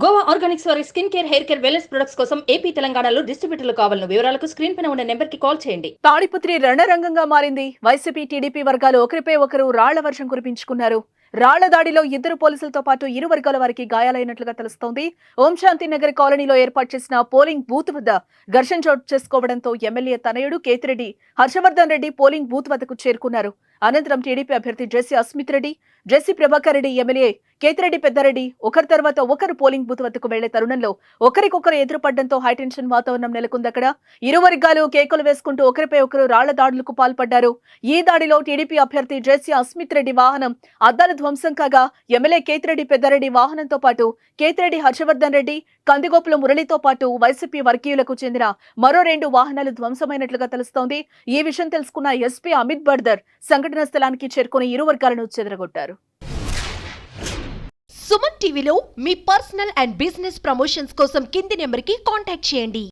Goa Organics వారి skin care, hair care, wellness products కోసం AP, తెలంగాణలో డిస్ట్రిబ్యూటర్లు కావాలను వివరాలకు స్క్రీన్ పైన ఉన్న నెంబర్ కి కాల్ చేయండి. తాడిపత్రి రణరంగంగా మారింది. వైసీపీ, టీడీపీ వర్గాలు ఒకరిపై ఒకరు రాళ్ల వర్షం కురిపించుకున్నారు. రాళ్ల దాడిలో ఇద్దరు పోలీసులతో పాటు ఇరు వర్గాల వారికి గాయాలైనట్లుగా తెలుస్తోంది. ఓంశాంతి నగర్ కాలనీలో ఏర్పాటు చేసిన పోలింగ్ బూత్ వద్ద ఘర్షణ చోటు చేసుకోవడంతో ఎమ్మెల్యే తనయుడు కేతిరెడ్డి హర్షవర్ధన్ రెడ్డి పోలింగ్ బూత్ వద్దకు చేరుకున్నారు. అనంతరం టీడీపీ అభ్యర్థి జెస్సీ అస్మిత్ రెడ్డి, జెస్సీ ప్రభాకర్ రెడ్డి, ఎమ్మెల్యే కేతిరెడ్డి పెద్దారెడ్డి ఒకరి తర్వాత ఒకరు పోలింగ్ బూత్ వద్దకు వెళ్లే తరుణంలో ఒకరికొకరు ఎదురుపడడంతో హైటెన్షన్ వాతావరణం నెలకొందక్కడ. ఇరు వర్గాలు కేకలు వేసుకుంటూ ఒకరిపై ఒకరు రాళ్ల దాడులకు పాల్పడ్డారు. ఈ దాడిలో టీడీపీ అభ్యర్థి జెస్సీ అస్మిత్ రెడ్డి వాహనం అద్దాలు ధ్వంసం కాగా, ఎమ్మెల్యే కేతిరెడ్డి పెద్దారెడ్డి వాహనంతో పాటు కేతిరెడ్డి హర్షవర్ధన్ రెడ్డి, కందిగోపుల మురళితో పాటు వైసీపీ వర్గీయులకు చెందిన మరో 2 వాహనాలు ధ్వంసమైనట్లుగా తెలుస్తోంది. ఈ విషయం తెలుసుకున్న ఎస్పీ అమిత్ బర్దర్ సంఘటనా స్థలానికి చేరుకుని ఇరు వర్గాలను చెదరగొట్టారు. సుమన్ టీవీలో మీ పర్సనల్ అండ్ బిజినెస్ ప్రమోషన్స్ కోసం కింది నెంబర్కి కాంటాక్ట్ చేయండి.